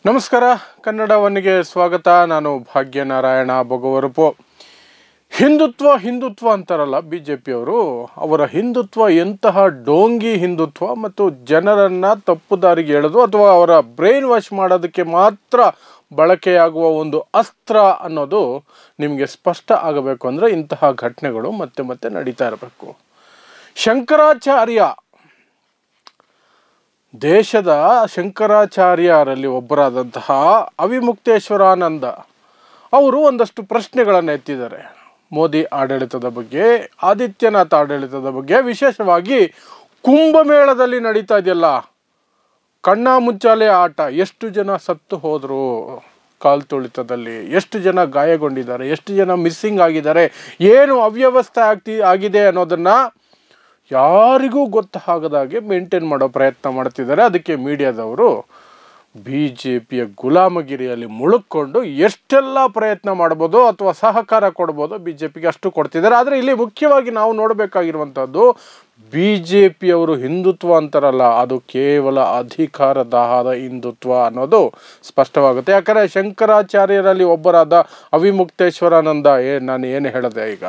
ನಮಸ್ಕಾರ ಕನ್ನಡ ಒನ್ನಿಗೆ ಸ್ವಾಗತ. ನಾನು ಭಾಗ್ಯನಾರಾಯಣ ಬೊಗವರಪು. ಹಿಂದುತ್ವ ಅಂತಾರಲ್ಲ ಬಿಜೆಪಿಯವರು, ಅವರ ಹಿಂದುತ್ವ ಎಂತಹ ಡೋಂಗಿ ಹಿಂದುತ್ವ ಮತ್ತು ಜನರನ್ನು ತಪ್ಪು ದಾರಿಗೆ ಎಳೆದು ಅಥವಾ ಅವರ ಬ್ರೈನ್ ವಾಶ್ ಮಾಡೋದಕ್ಕೆ ಮಾತ್ರ ಬಳಕೆಯಾಗುವ ಒಂದು ಅಸ್ತ್ರ ಅನ್ನೋದು ನಿಮಗೆ ಸ್ಪಷ್ಟ ಆಗಬೇಕು ಅಂದರೆ ಇಂತಹ ಘಟನೆಗಳು ಮತ್ತೆ ಮತ್ತೆ ನಡೀತಾ ಇರಬೇಕು. ಶಂಕರಾಚಾರ್ಯ, ದೇಶದ ಶಂಕರಾಚಾರ್ಯರಲ್ಲಿ ಒಬ್ಬರಾದಂತಹ ಅವಿಮುಕ್ತೇಶ್ವರಾನಂದ ಅವರು ಒಂದಷ್ಟು ಪ್ರಶ್ನೆಗಳನ್ನು ಎತ್ತಿದ್ದಾರೆ. ಮೋದಿ ಆಡಳಿತದ ಬಗ್ಗೆ, ಆದಿತ್ಯನಾಥ್ ಆಡಳಿತದ ಬಗ್ಗೆ, ವಿಶೇಷವಾಗಿ ಕುಂಭಮೇಳದಲ್ಲಿ ನಡೀತಾ ಇದೆಯಲ್ಲ ಕಣ್ಣಾ ಮುಚ್ಚಾಲೆ ಆಟ, ಎಷ್ಟು ಜನ ಸತ್ತು ಹೋದರು ಕಾಲ್ ತುಳಿತದಲ್ಲಿ, ಎಷ್ಟು ಜನ ಗಾಯಗೊಂಡಿದ್ದಾರೆ, ಎಷ್ಟು ಜನ ಮಿಸ್ಸಿಂಗ್ ಆಗಿದ್ದಾರೆ, ಏನು ಅವ್ಯವಸ್ಥೆ ಆಗಿದೆ ಅನ್ನೋದನ್ನು ಯಾರಿಗೂ ಗೊತ್ತಾಗದಾಗೆ ಮೇಂಟೈನ್ ಮಾಡೋ ಪ್ರಯತ್ನ ಮಾಡ್ತಿದ್ದಾರೆ. ಅದಕ್ಕೆ ಮೀಡಿಯಾದವರು BJPಯ ಗುಲಾಮಗಿರಿಯಲ್ಲಿ ಮುಳುಕ್ಕೊಂಡು ಎಷ್ಟೆಲ್ಲ ಪ್ರಯತ್ನ ಮಾಡ್ಬೋದು ಅಥವಾ ಸಹಕಾರ ಕೊಡ್ಬೋದು BJPಗೆ ಅಷ್ಟು ಕೊಡ್ತಿದ್ದಾರೆ. ಆದರೆ ಇಲ್ಲಿ ಮುಖ್ಯವಾಗಿ ನಾವು ನೋಡಬೇಕಾಗಿರುವಂಥದ್ದು, BJPಯವರು ಹಿಂದುತ್ವ ಅಂತಾರಲ್ಲ, ಅದು ಕೇವಲ ಅಧಿಕಾರ ದಾಹದ ಹಿಂದುತ್ವ ಅನ್ನೋದು ಸ್ಪಷ್ಟವಾಗುತ್ತೆ. ಯಾಕಂದರೆ ಶಂಕರಾಚಾರ್ಯರಲ್ಲಿ ಒಬ್ಬರಾದ ಅವಿಮುಕ್ತೇಶ್ವರಾನಂದ, ನಾನು ಏನು ಹೇಳಿದೆ ಈಗ,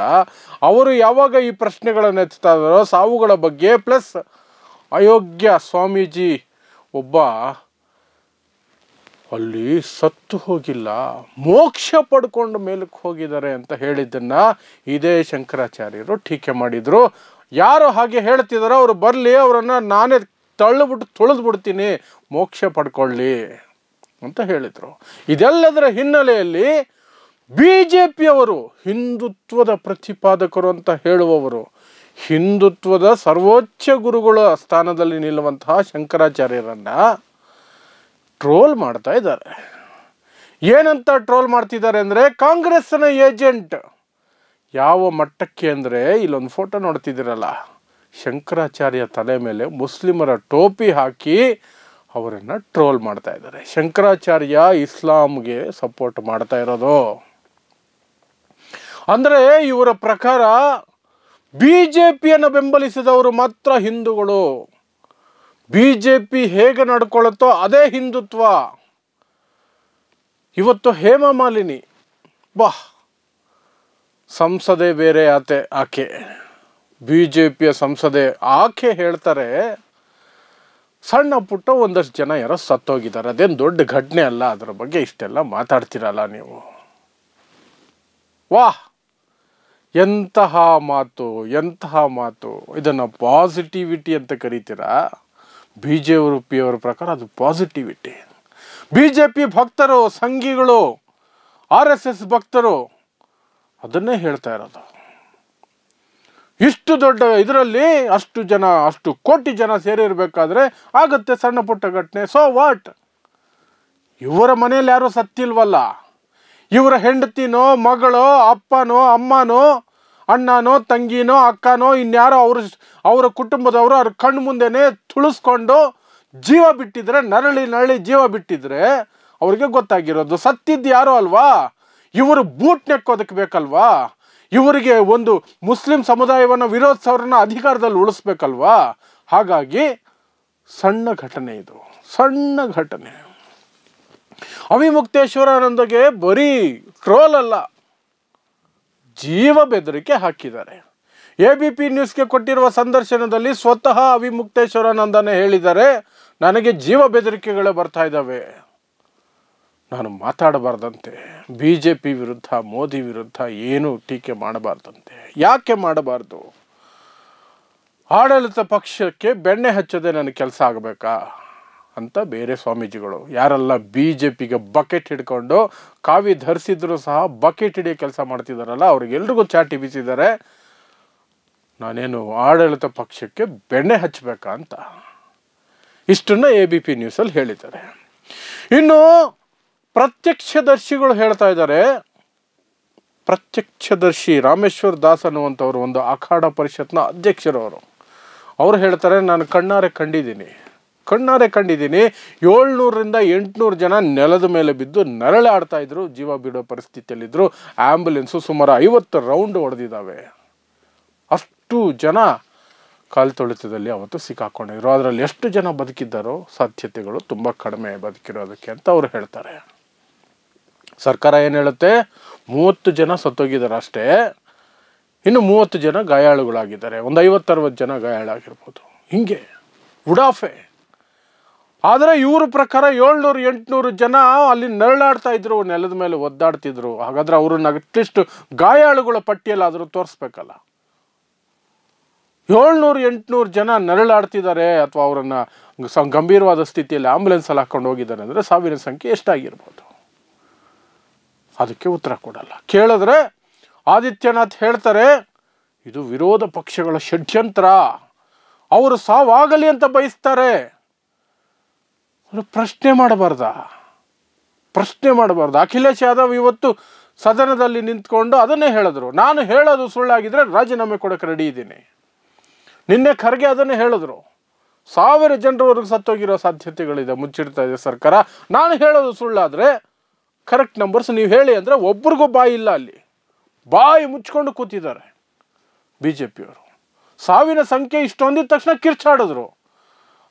ಅವರು ಯಾವಾಗ ಈ ಪ್ರಶ್ನೆಗಳನ್ನು ಎತ್ತಾ ಇದ್ದಾರೋ ಸಾವುಗಳ ಬಗ್ಗೆ, ಪ್ಲಸ್ ಅಯೋಗ್ಯ ಸ್ವಾಮೀಜಿ ಒಬ್ಬ ಅಲ್ಲಿ ಸತ್ತು ಹೋಗಿಲ್ಲ, ಮೋಕ್ಷ ಪಡ್ಕೊಂಡು ಮೇಲಕ್ಕೆ ಹೋಗಿದ್ದಾರೆ ಅಂತ ಹೇಳಿದ್ದನ್ನು ಇದೇ ಶಂಕರಾಚಾರ್ಯರು ಟೀಕೆ ಮಾಡಿದರು. ಯಾರು ಹಾಗೆ ಹೇಳ್ತಿದ್ದಾರೋ ಅವರು ಬರಲಿ, ಅವರನ್ನು ನಾನೇ ತುಳಿದ್ಬಿಡ್ತೀನಿ, ಮೋಕ್ಷ ಪಡ್ಕೊಳ್ಳಿ ಅಂತ ಹೇಳಿದರು. ಇದೆಲ್ಲದರ ಹಿನ್ನೆಲೆಯಲ್ಲಿ BJPಯವರು ಹಿಂದುತ್ವದ ಪ್ರತಿಪಾದಕರು ಅಂತ ಹೇಳುವವರು, ಹಿಂದುತ್ವದ ಸರ್ವೋಚ್ಚ ಗುರುಗಳ ಸ್ಥಾನದಲ್ಲಿ ನಿಲ್ಲುವಂತಹ ಶಂಕರಾಚಾರ್ಯರನ್ನು ಟ್ರೋಲ್ ಮಾಡ್ತಾ ಇದ್ದಾರೆ. ಏನಂತ ಟ್ರೋಲ್ ಮಾಡ್ತಿದ್ದಾರೆ ಅಂದರೆ, ಕಾಂಗ್ರೆಸ್ನ ಏಜೆಂಟ್. ಯಾವ ಮಟ್ಟಕ್ಕೆ ಅಂದರೆ, ಇಲ್ಲೊಂದು ಫೋಟೋ ನೋಡ್ತಿದ್ದೀರಲ್ಲ, ಶಂಕರಾಚಾರ್ಯ ತಲೆ ಮೇಲೆ ಮುಸ್ಲಿಮರ ಟೋಪಿ ಹಾಕಿ ಅವರನ್ನು ಟ್ರೋಲ್ ಮಾಡ್ತಾ ಇದ್ದಾರೆ. ಶಂಕರಾಚಾರ್ಯ ಇಸ್ಲಾಂಗೆ ಸಪೋರ್ಟ್ ಮಾಡ್ತಾ ಇರೋದು. ಅಂದರೆ ಇವರ ಪ್ರಕಾರ BJPಯನ್ನು ಬೆಂಬಲಿಸಿದವರು ಮಾತ್ರ ಹಿಂದೂಗಳು, BJP ಹೇಗೆ ನಡ್ಕೊಳ್ಳುತ್ತೋ ಅದೇ ಹಿಂದುತ್ವ. ಇವತ್ತು ಹೇಮಾ ಮಾಲಿನಿ ಸಂಸದೆ ಬೇರೆ ಆಕೆ BJPಯ ಸಂಸದೆ, ಆಕೆ ಹೇಳ್ತಾರೆ ಸಣ್ಣ ಪುಟ್ಟ ಒಂದಷ್ಟು ಜನ ಯಾರೋ ಸತ್ತೋಗಿದ್ದಾರೆ, ಅದೇನು ದೊಡ್ಡ ಘಟನೆ ಅಲ್ಲ, ಅದರ ಬಗ್ಗೆ ಇಷ್ಟೆಲ್ಲ ಮಾತಾಡ್ತಿರಲ್ಲ ನೀವು. ಎಂತಹ ಮಾತು, ಇದನ್ನು ಪಾಸಿಟಿವಿಟಿ ಅಂತ ಕರೀತೀರಾ? BJPಯವರ ಪ್ರಕಾರ ಅದು ಪಾಸಿಟಿವಿಟಿ. BJP ಭಕ್ತರು, ಸಂಘಿಗಳು, RSS ಭಕ್ತರು ಅದನ್ನೇ ಹೇಳ್ತಾ ಇರೋದು. ಇಷ್ಟು ದೊಡ್ಡ ಇದರಲ್ಲಿ ಅಷ್ಟು ಕೋಟಿ ಜನ ಸೇರಿರಬೇಕಾದ್ರೆ ಆಗುತ್ತೆ ಸಣ್ಣ ಪುಟ್ಟ ಘಟನೆ. So what? ಇವರ ಮನೆಯಲ್ಲಿ ಯಾರೂ ಸತ್ತಿಲ್ವಲ್ಲ, ಇವರ ಹೆಂಡತಿನೋ, ಮಗಳೋ, ಅಪ್ಪನೋ, ಅಮ್ಮನೋ, ಅಣ್ಣನೋ, ತಂಗಿನೋ, ಅಕ್ಕನೋ, ಇನ್ಯಾರೋ ಅವರ ಕುಟುಂಬದವರು ಅವ್ರ ಕಣ್ಣು ಮುಂದೆನೇ ತುಳಿಸ್ಕೊಂಡು ಜೀವ ಬಿಟ್ಟಿದ್ರೆ, ನರಳಿ ಜೀವ ಬಿಟ್ಟಿದ್ರೆ ಅವ್ರಿಗೆ ಗೊತ್ತಾಗಿರೋದು. ಸತ್ತಿದ್ದು ಯಾರೋ ಅಲ್ವಾ, ಇವರು ಬೂಟ್ ನೆಕ್ಕೋದಕ್ಕೆ ಬೇಕಲ್ವಾ, ಇವರಿಗೆ ಒಂದು ಮುಸ್ಲಿಂ ಸಮುದಾಯವನ್ನು ವಿರೋಧಿಸೋರನ್ನ ಅಧಿಕಾರದಲ್ಲಿ ಉಳಿಸ್ಬೇಕಲ್ವಾ. ಹಾಗಾಗಿ ಸಣ್ಣ ಘಟನೆ ಇದು, ಸಣ್ಣ ಘಟನೆ. ಅವಿಮುಕ್ತೇಶ್ವರಾನಂದಗೆ ಬರೀ ಟ್ರೋಲ್ ಅಲ್ಲ, ಜೀವ ಬೆದರಿಕೆ ಹಾಕಿದ್ದಾರೆ. ABP ನ್ಯೂಸ್ಗೆ ಕೊಟ್ಟಿರುವ ಸಂದರ್ಶನದಲ್ಲಿ ಸ್ವತಃ ಅವಿಮುಕ್ತೇಶ್ವರಾನಂದನೇ ಹೇಳಿದ್ದಾರೆ, ನನಗೆ ಜೀವ ಬೆದರಿಕೆಗಳೇ ಬರ್ತಾ ಇದ್ದಾವೆ, ನಾನು ಮಾತಾಡಬಾರ್ದಂತೆ, BJP ವಿರುದ್ಧ, ಮೋದಿ ವಿರುದ್ಧ ಏನು ಟೀಕೆ ಮಾಡಬಾರ್ದಂತೆ. ಯಾಕೆ ಮಾಡಬಾರ್ದು? ಆಡಳಿತ ಪಕ್ಷಕ್ಕೆ ಬೆಣ್ಣೆ ಹಚ್ಚೋದೇ ನನ್ನ ಕೆಲಸ ಆಗಬೇಕಾ ಅಂತ ಬೇರೆ ಸ್ವಾಮೀಜಿಗಳು, ಯಾರೆಲ್ಲ BJPಗೆ ಬಕೆಟ್ ಹಿಡ್ಕೊಂಡು ಕಾವಿ ಧರಿಸಿದ್ರು ಸಹ ಬಕೆಟ್ ಹಿಡಿಯೋ ಕೆಲಸ ಮಾಡ್ತಿದ್ದಾರಲ್ಲ, ಅವ್ರಿಗೆಲ್ರಿಗೂ ಚಾಟಿ ಬೀಸಿದ್ದಾರೆ, ನಾನೇನು ಆಡಳಿತ ಪಕ್ಷಕ್ಕೆ ಬೆಣ್ಣೆ ಹಚ್ಚಬೇಕಾ ಅಂತ. ಇಷ್ಟನ್ನು ABP ನ್ಯೂಸಲ್ಲಿ ಹೇಳಿದ್ದಾರೆ. ಇನ್ನು ಪ್ರತ್ಯಕ್ಷದರ್ಶಿಗಳು ಹೇಳ್ತಾ ಇದ್ದಾರೆ. ಪ್ರತ್ಯಕ್ಷದರ್ಶಿ ರಾಮೇಶ್ವರ್ ದಾಸ್ ಅನ್ನುವಂಥವ್ರು ಒಂದು ಅಖಾಡ ಪರಿಷತ್ನ ಅಧ್ಯಕ್ಷರವರು. ಅವರು ಹೇಳ್ತಾರೆ, ನಾನು ಕಣ್ಣಾರೆ ಕಂಡಿದ್ದೀನಿ, 700ರಿಂದ 800 ಜನ ನೆಲದ ಮೇಲೆ ಬಿದ್ದು ನರಳಾಡ್ತಾ ಇದ್ರು, ಜೀವ ಬಿಡೋ ಪರಿಸ್ಥಿತಿಯಲ್ಲಿದ್ದರು. ಆ್ಯಂಬುಲೆನ್ಸು ಸುಮಾರು 50 ರೌಂಡ್ ಹೊಡೆದಿದ್ದಾವೆ. ಅಷ್ಟು ಜನ ಕಾಲ್ತುಳಿತದಲ್ಲಿ ಅವತ್ತು ಸಿಕ್ಕಾಕೊಂಡಿದ್ರು. ಅದರಲ್ಲಿ ಎಷ್ಟು ಜನ ಬದುಕಿದ್ದಾರೋ ಸಾಧ್ಯತೆಗಳು ತುಂಬ ಕಡಿಮೆ ಬದುಕಿರೋದಕ್ಕೆ ಅಂತ ಅವರು ಹೇಳ್ತಾರೆ. ಸರ್ಕಾರ ಏನು ಹೇಳುತ್ತೆ, 30 ಜನ ಸತ್ತೋಗಿದ್ದಾರೆ ಅಷ್ಟೇ, ಇನ್ನು 30 ಜನ ಗಾಯಾಳುಗಳಾಗಿದ್ದಾರೆ, ಒಂದು 50-60 ಜನ ಗಾಯಾಳಾಗಿರ್ಬೋದು, ಹಿಂಗೆ ಉಡಾಫೆ. ಆದರೆ ಇವ್ರ ಪ್ರಕಾರ 700-800 ಜನ ಅಲ್ಲಿ ನರಳಾಡ್ತಾ ಇದ್ರು, ನೆಲದ ಮೇಲೆ ಒದ್ದಾಡ್ತಿದ್ರು. ಹಾಗಾದ್ರೆ ಅವ್ರನ್ನ ಅಟ್ಲೀಸ್ಟ್ ಗಾಯಾಳುಗಳ ಪಟ್ಟಿಯಲ್ಲಾದರೂ ತೋರಿಸ್ಬೇಕಲ್ಲ. 700-800 ಜನ ನರಳಾಡ್ತಿದ್ದಾರೆ ಅಥವಾ ಅವರನ್ನು ಗಂಭೀರವಾದ ಸ್ಥಿತಿಯಲ್ಲಿ ಆಂಬುಲೆನ್ಸಲ್ಲಿ ಹಾಕೊಂಡು ಹೋಗಿದ್ದಾರೆ ಅಂದರೆ ಸಾವಿನ ಸಂಖ್ಯೆ ಎಷ್ಟಾಗಿರ್ಬೋದು? ಅದಕ್ಕೆ ಉತ್ತರ ಕೊಡಲ್ಲ. ಕೇಳಿದ್ರೆ ಆದಿತ್ಯನಾಥ್ ಹೇಳ್ತಾರೆ, ಇದು ವಿರೋಧ ಪಕ್ಷಗಳ ಷಡ್ಯಂತ್ರ, ಅವರು ಸಾವಾಗಲಿ ಅಂತ ಬಯಸ್ತಾರೆ. ಪ್ರಶ್ನೆ ಮಾಡಬಾರ್ದ? ಅಖಿಲೇಶ್ ಯಾದವ್ ಇವತ್ತು ಸದನದಲ್ಲಿ ನಿಂತ್ಕೊಂಡು ಅದನ್ನೇ ಹೇಳಿದ್ರು, ನಾನು ಹೇಳೋದು ಸುಳ್ಳಾಗಿದ್ರೆ ರಾಜೀನಾಮೆ ಕೊಡೋಕೆ ರೆಡಿ ಇದ್ದೀನಿ. ನಿನ್ನೆ ಖರ್ಗೆ ಅದನ್ನೇ ಹೇಳಿದ್ರು, 1000 ಜನರವರೆಗೂ ಸತ್ತೋಗಿರೋ ಸಾಧ್ಯತೆಗಳಿದೆ, ಮುಚ್ಚಿಡ್ತಾ ಇದೆ ಸರ್ಕಾರ. ನಾನು ಹೇಳೋದು ಸುಳ್ಳಾದರೆ ಕರೆಕ್ಟ್ ನಂಬರ್ಸ್ ನೀವು ಹೇಳಿ ಅಂದರೆ ಒಬ್ರಿಗೂ ಬಾಯಿ ಇಲ್ಲ, ಅಲ್ಲಿ ಬಾಯಿ ಮುಚ್ಕೊಂಡು ಕೂತಿದ್ದಾರೆ BJPಯವರು. ಸಾವಿನ ಸಂಖ್ಯೆ ಇಷ್ಟು ಅಂದಿದ ತಕ್ಷಣ ಕಿರ್ಚಾಡಿದ್ರು.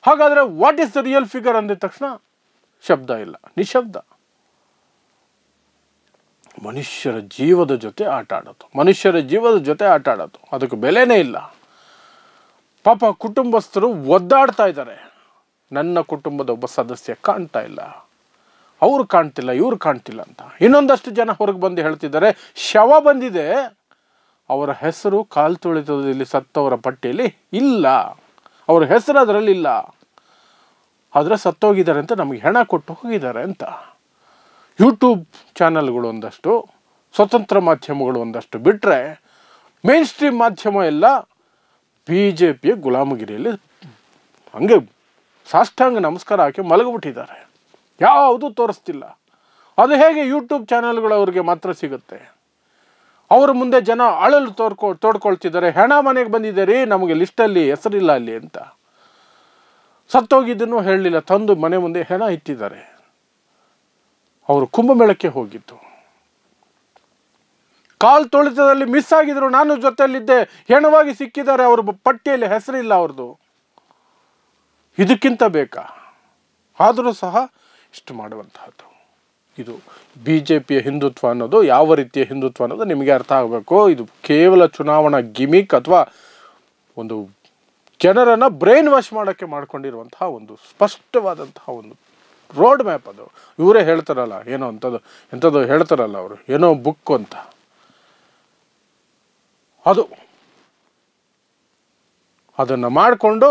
ಹಾಗಾದರೆ what is the real figure ಅಂದಿದ ತಕ್ಷಣ ಶಬ್ದ ಇಲ್ಲ, ನಿಶಬ್ದ. ಮನುಷ್ಯರ ಜೀವದ ಜೊತೆ ಆಟ ಆಡೋದು, ಅದಕ್ಕೆ ಬೆಲೆನೇ ಇಲ್ಲ. ಪಾಪ ಕುಟುಂಬಸ್ಥರು ಒದ್ದಾಡ್ತಾ ಇದ್ದಾರೆ. ನನ್ನ ಕುಟುಂಬದ ಒಬ್ಬ ಸದಸ್ಯ ಕಾಣ್ತಾ ಇಲ್ಲ, ಅವ್ರು ಕಾಣ್ತಿಲ್ಲ, ಇವ್ರು ಕಾಣ್ತಿಲ್ಲ ಅಂತ. ಇನ್ನೊಂದಷ್ಟು ಜನ ಹೊರಗೆ ಬಂದು ಹೇಳ್ತಿದ್ದಾರೆ, ಶವ ಬಂದಿದೆ, ಅವರ ಹೆಸರು ಕಾಲ್ತುಳಿತದಲ್ಲಿ ಸತ್ತವರ ಪಟ್ಟಿಯಲ್ಲಿ ಇಲ್ಲ, ಅವ್ರ ಹೆಸರು ಅದರಲ್ಲಿ ಇಲ್ಲ, ಆದರೆ ಸತ್ತೋಗಿದ್ದಾರೆ ಅಂತ ನಮಗೆ ಹೆಣ ಕೊಟ್ಟು ಹೋಗಿದ್ದಾರೆ ಅಂತ. ಯೂಟ್ಯೂಬ್ ಚಾನಲ್ಗಳು ಒಂದಷ್ಟು, ಸ್ವತಂತ್ರ ಮಾಧ್ಯಮಗಳು ಒಂದಷ್ಟು ಬಿಟ್ಟರೆ ಮೇನ್ ಸ್ಟ್ರೀಮ್ ಮಾಧ್ಯಮ ಎಲ್ಲ BJPಯ ಗುಲಾಮಗಿರಿಯಲ್ಲಿ ಹಂಗೆ ಸಾಷ್ಟಾಂಗ ನಮಸ್ಕಾರ ಹಾಕಿ ಮಲಗಿಬಿಟ್ಟಿದ್ದಾರೆ, ಯಾವುದೂ ತೋರಿಸ್ತಿಲ್ಲ. ಅದು ಹೇಗೆ ಯೂಟ್ಯೂಬ್ ಚಾನಲ್ಗಳು ಅವ್ರಿಗೆ ಮಾತ್ರ ಸಿಗುತ್ತೆ? ಅವರ ಮುಂದೆ ಜನ ಅಳಲು ತೋಡ್ಕೊಳ್ತಿದ್ದಾರೆ, ಹೆಣ ಮನೆಗೆ ಬಂದಿದೆ ರೀ, ನಮಗೆ ಲಿಸ್ಟಲ್ಲಿ ಹೆಸರಿಲ್ಲ ಅಲ್ಲಿ ಅಂತ. ಸತ್ತೋಗಿದ್ದನ್ನು ಹೇಳಲಿಲ್ಲ, ತಂದು ಮನೆ ಮುಂದೆ ಹೆಣ ಇಟ್ಟಿದ್ದಾರೆ. ಅವರು ಕುಂಭಮೇಳಕ್ಕೆ ಹೋಗಿದ್ದು, ಕಾಲ್ತುಳಿತದಲ್ಲಿ ಮಿಸ್ ಆಗಿದ್ರು, ನಾನು ಜೊತೆಯಲ್ಲಿದ್ದೆ, ಹೆಣವಾಗಿ ಸಿಕ್ಕಿದ್ದಾರೆ, ಅವ್ರ ಪಟ್ಟಿಯಲ್ಲಿ ಹೆಸರಿಲ್ಲ ಅವ್ರದ್ದು. ಇದಕ್ಕಿಂತ ಬೇಕಾ? ಆದರೂ ಸಹ ಇಷ್ಟು ಮಾಡುವಂತಹದ್ದು. ಇದು BJPಯ ಹಿಂದುತ್ವ ಅನ್ನೋದು ಯಾವ ರೀತಿಯ ಹಿಂದುತ್ವ ಅನ್ನೋದು ನಿಮಗೆ ಅರ್ಥ ಆಗಬೇಕು. ಇದು ಕೇವಲ ಚುನಾವಣಾ ಗಿಮಿಕ್ ಅಥವಾ ಒಂದು ಜನರನ್ನು ಬ್ರೈನ್ ವಾಶ್ ಮಾಡೋಕ್ಕೆ ಮಾಡ್ಕೊಂಡಿರುವಂತಹ ಒಂದು ಸ್ಪಷ್ಟವಾದಂತಹ ಒಂದು ರೋಡ್ ಮ್ಯಾಪ್. ಅದು ಇವರೇ ಹೇಳ್ತಾರಲ್ಲ, ಏನೋ ಎಂಥದ್ದು ಹೇಳ್ತಾರಲ್ಲ ಅವರು, ಏನೋ ಬುಕ್ ಅಂತ, ಅದನ್ನು ಮಾಡಿಕೊಂಡು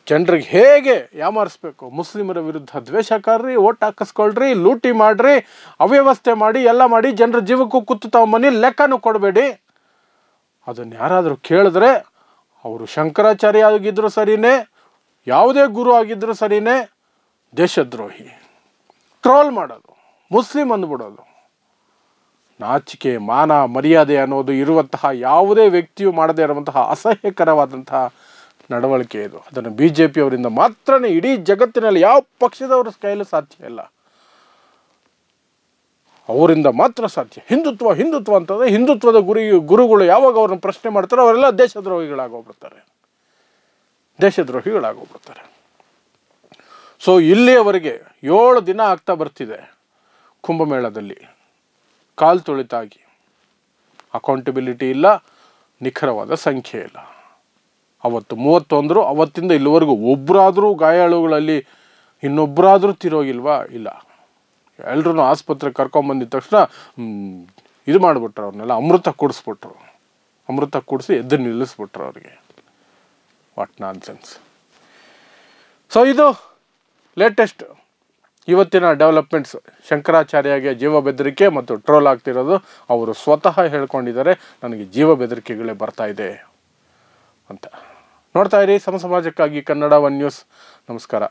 ಜನರಿಗೆ ಹೇಗೆ ಯಾಮಾರಿಸ್ಬೇಕು, ಮುಸ್ಲಿಮರ ವಿರುದ್ಧ ದ್ವೇಷಕಾರ್ರಿ, ಓಟ್ ಹಾಕಿಸ್ಕೊಳ್ರಿ, ಲೂಟಿ ಮಾಡ್ರಿ, ಅವ್ಯವಸ್ಥೆ ಮಾಡಿ, ಎಲ್ಲ ಮಾಡಿ, ಜನರ ಜೀವಕ್ಕೂ ಕುತ್ತು ತಾವು ಮನೆ ಲೆಕ್ಕನೂ ಕೊಡಬೇಡಿ. ಅದನ್ನು ಯಾರಾದರೂ ಕೇಳಿದ್ರೆ ಅವರು ಶಂಕರಾಚಾರ್ಯ ಆಗಿದ್ದರೂ ಸರಿಯೇ, ಯಾವುದೇ ಗುರು ಆಗಿದ್ದರೂ ಸರಿಯೇ, ದೇಶದ್ರೋಹಿ, ಟ್ರೋಲ್ ಮಾಡೋದು, ಮುಸ್ಲಿಂ ಅಂದ್ಬಿಡೋದು. ನಾಚಿಕೆ, ಮಾನ, ಮರ್ಯಾದೆ ಅನ್ನೋದು ಇರುವಂತಹ ಯಾವುದೇ ವ್ಯಕ್ತಿಯು ಮಾಡದೇ ಇರುವಂತಹ ಅಸಹ್ಯಕರವಾದಂತಹ ನಡವಳಿಕೆ ಇದು. ಅದನ್ನು BJPಯವರಿಂದ ಮಾತ್ರನೇ, ಇಡೀ ಜಗತ್ತಿನಲ್ಲಿ ಯಾವ ಪಕ್ಷದವರ ಕೈಯಲ್ಲಿ ಸಾಧ್ಯ ಇಲ್ಲ, ಅವರಿಂದ ಮಾತ್ರ ಸಾಧ್ಯ. ಹಿಂದುತ್ವ ಅಂತಂದರೆ ಹಿಂದುತ್ವದ ಗುರುಗಳು ಯಾವಾಗ ಅವ್ರನ್ನ ಪ್ರಶ್ನೆ ಮಾಡ್ತಾರೋ ಅವರೆಲ್ಲ ದೇಶದ್ರೋಹಿಗಳಾಗೋಗ್ಬಿಡ್ತಾರೆ. ಸೊ ಇಲ್ಲಿಯವರೆಗೆ 7 ದಿನ ಆಗ್ತಾ ಬರ್ತಿದೆ ಕುಂಭಮೇಳದಲ್ಲಿ ಕಾಲ್ತುಳಿತಾಗಿ. ಅಕೌಂಟಬಿಲಿಟಿ ಇಲ್ಲ, ನಿಖರವಾದ ಸಂಖ್ಯೆ ಇಲ್ಲ. ಅವತ್ತು 31, ಅವತ್ತಿಂದ ಇಲ್ಲಿವರೆಗೂ ಒಬ್ಬರಾದರೂ ಗಾಯಾಳುಗಳಲ್ಲಿ ಇನ್ನೊಬ್ಬರಾದರೂ ತಿರೋಗಿಲ್ವಾ? ಇಲ್ಲ. ಎಲ್ಲರೂ ಆಸ್ಪತ್ರೆಗೆ ಕರ್ಕೊಂಬಂದಿದ ತಕ್ಷಣ ಇದು ಮಾಡಿಬಿಟ್ರು, ಅವ್ರನ್ನೆಲ್ಲ ಅಮೃತ ಕುಡಿಸಿ ಎದ್ದು ನಿಲ್ಲಿಸ್ಬಿಟ್ರು ಅವ್ರಿಗೆ. What nonsense. ಸೊ ಇದು ಲೇಟೆಸ್ಟ್ ಇವತ್ತಿನ ಡೆವಲಪ್ಮೆಂಟ್ಸ್. ಶಂಕರಾಚಾರ್ಯಗೆ ಜೀವ ಬೆದರಿಕೆ ಮತ್ತು ಟ್ರೋಲ್ ಆಗ್ತಿರೋದು ಅವರು ಸ್ವತಃ ಹೇಳ್ಕೊಂಡಿದ್ದಾರೆ, ನನಗೆ ಜೀವ ಬೆದರಿಕೆಗಳೇ ಬರ್ತಾ ಇದೆ ಅಂತ. ನೋಡ್ತಾ ಇರಿ ಸಮಾಜಕ್ಕಾಗಿ ಕನ್ನಡ 1 ನ್ಯೂಸ್. ನಮಸ್ಕಾರ.